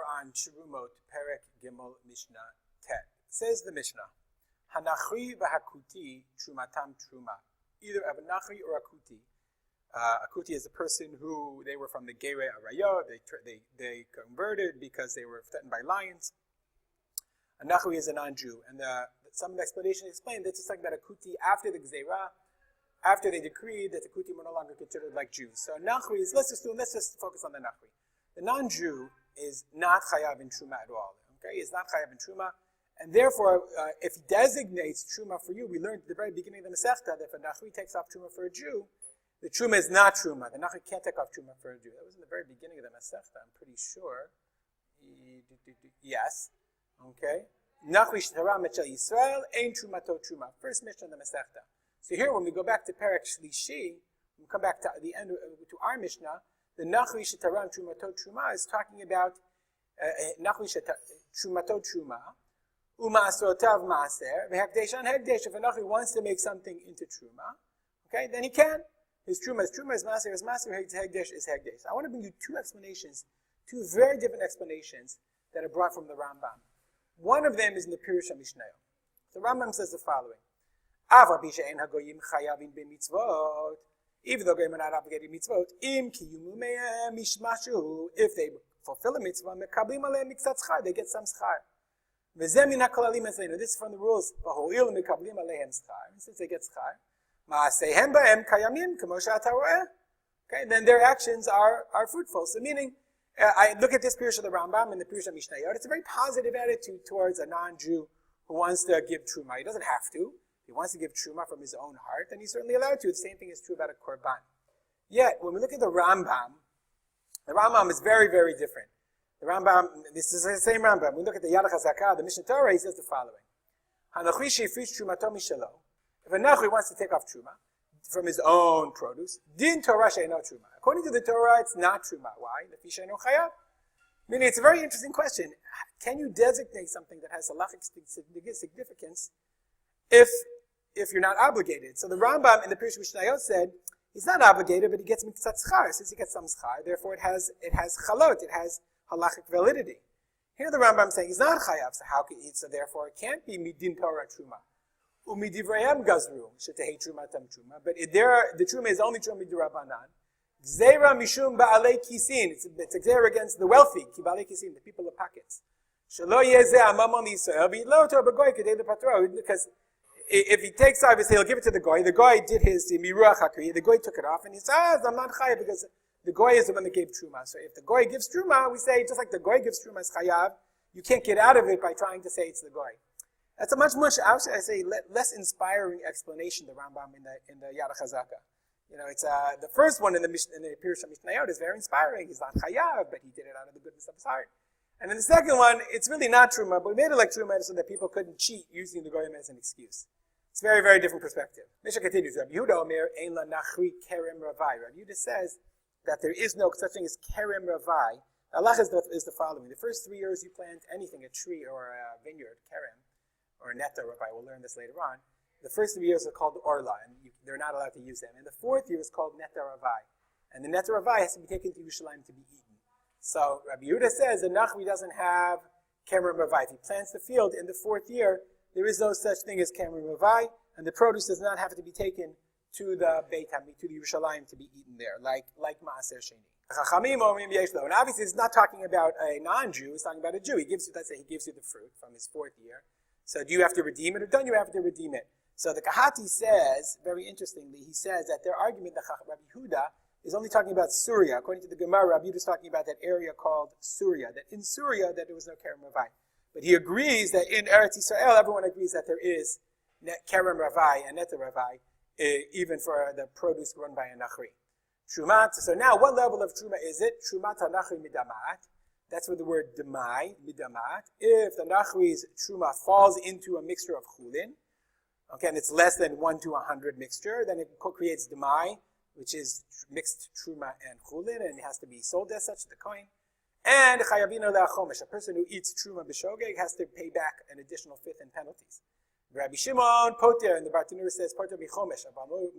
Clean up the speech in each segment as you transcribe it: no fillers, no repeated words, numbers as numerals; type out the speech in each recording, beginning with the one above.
on Terumot, Perek Gimel Mishnah Tet. Says the Mishnah, Hanachri v'hakuti trumatam truma. Either of a nachri or a kuti. A kuti is a person who, they were from the Gerei Arayot, they converted because they were threatened by lions. A nachri is a non-Jew. And some of the explanation explained that it's talking about a kuti after the Gzeirah, after they decreed that the kuti were no longer considered like Jews. So nachri is, let's just focus on the nachri. The non-Jew is not chayav in truma at all. Okay, he's not chayav in truma, and therefore, if he designates truma for you, we learned at the very beginning of the Masechta that if a nachri takes off truma for a Jew, the truma is not truma. The nachri can't take off truma for a Jew. That was in the very beginning of the Masechta, I'm pretty sure. Yes. Okay. Nachri shtaram etchel Yisrael ein trumato truma. First Mishnah in the Masechta. So here, when we go back to Perek Shlishi, we come back to the end to our Mishnah. The nachri shetaram trumato truma is talking about nachri trumato truma, u'ma'asotav ma'aser, v'hekdesh on hekdesh. If a nachri wants to make something into truma, okay, then he can. His truma is ma'aser, his hekdesh is hekdesh. I want to bring you two explanations, two very different explanations that are brought from the Rambam. One of them is in the Pirush HaMishnah. The Rambam says the following: Ava b'she'en hagoyim chayavin b'mitzvot. Even though they're not obligated mitzvot, im kiyumu me'em mishmashu, if they fulfill a mitzvah, mekablim aleim miktzat schar, they get some schar. V'zeh min ha'kolalim etzleinu. This is from the rules. V'ho'il mekablim aleihem schar. Since they get schar, ma'aseihem ba'em kayamim k'mo she'ata ro'eh. Okay, then their actions are fruitful. So meaning, I look at this Pirush of the Rambam and the Pirush of Mishnayot. It's a very positive attitude towards a non-Jew who wants to give truma. He doesn't have to. He wants to give truma from his own heart, then he's certainly allowed to. The same thing is true about a korban. Yet, when we look at the Rambam is very, very different. The Rambam, this is the same Rambam. We look at the Yad HaChazakah, the Mishnah Torah, he says the following: Hanochi she'ifrish trumato mishalo. If a nachri wants to take off truma from his own produce, din Torah she'eno truma. According to the Torah, it's not truma. Why? Lefi she'eno chayav. Meaning, it's a very interesting question. Can you designate something that has halachic significance if you're not obligated? So the Rambam in the Pirush Mishnayot said he's not obligated, but he gets mitzat schar. Since he gets some schar, therefore it has chalot, it has halachic validity. Here the Rambam is saying he's not chayav, so how can he? So therefore it can't be midin Torah truma. Umidivrayam gazru shetehei trumatam truma. But the truma is only truma midirabanan. Gzeira mishum ba'alei kisin. It's a gzeira against the wealthy, ki ba'alei kisin, the people of pockets. Shelo yezeh amamon Yisrael v'yitlo to b'goy kedei lepatro, because if he takes off, he'll give it to the goy. The goy did his miruach hakri. The goy took it off, and he says, "I'm not chayav," because the goy is the one that gave truma. So if the goy gives truma, we say just like the goy gives truma is chayav. You can't get out of it by trying to say it's the goy. That's a much less inspiring explanation. The Rambam in the Yad HaChazakah. It's the first one in the Pirush HaMishnayot is very inspiring. He's not chayav, but he did it out of the goodness of his heart. And then the second one, it's really not truma, but we made it like truma so that people couldn't cheat using the goyim as an excuse. It's a very, very different perspective. Mishnah continues. Rabbi Yehuda Omer ein la nachri kerem ravai. Rabbi Yehuda says that there is no such thing as kerem ravai. Allah is the following: the first 3 years you plant anything, a tree or a vineyard, kerem, or a netta ravai. We'll learn this later on. The first 3 years are called orla, and they're not allowed to use them. And the 4th year is called netta ravai, and the netta ravai has to be taken to Yerushalayim to be eaten. So Rabbi Yehuda says the nachri doesn't have kerem ravai. If he plants the field in the 4th year, there is no such thing as kerem ravai, and the produce does not have to be taken to the Beit Hamikdash, to the Yerushalayim, to be eaten there, like Maaser Sheni. And obviously, it's not talking about a non-Jew; it's talking about a Jew. Let's say he gives you the fruit from his 4th year. So, do you have to redeem it, or don't you have to redeem it? So, the Kahati says, very interestingly, he says that their argument, the Rabbi Yehuda, is only talking about Surya. According to the Gemara, Rabbi Yehuda is talking about that area called Surya. That in Surya, that there was no kerem ravai. But he agrees that in Eretz Yisrael, everyone agrees that there is kerem ravai and netta ravai, even for the produce grown by a nachri. Trumat. So now, what level of truma is it? Trumat ha-nachri midamat. That's where the word demai, midamat. If the nachri's truma falls into a mixture of chulin, okay, and it's less than 1 to 100 mixture, then it creates demai, which is mixed truma and chulin, and it has to be sold as such, the coin. And chayavino le'achomesh, a person who eats truma b'shogeg has to pay back an additional fifth in penalties. Rabbi Shimon poter, and the Bartanura says poter b'chomesh,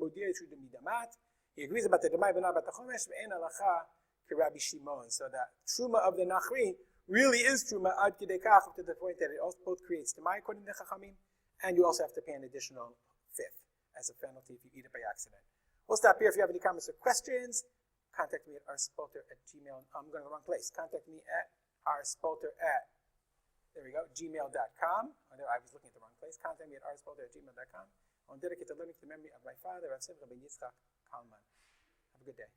modir tru midamat. He agrees about the demai, but not about the chomesh. Ve'en alacha ki Rabbi Shimon. So the truma of the nachri really is truma ad kidei kach, to the point that it also both creates tamai according to Chachamim, and you also have to pay an additional fifth as a penalty if you eat it by accident. We'll stop here. If you have any comments or questions, contact me at rspolter@gmail. I'm going to the wrong place. Contact me at rspolter@gmail.com. I was looking at the wrong place. Contact me at rspolter@gmail.com. I'm dedicated to learning to the memory of my father, Rav Simcha ben Yitzchak Kalman. Have a good day.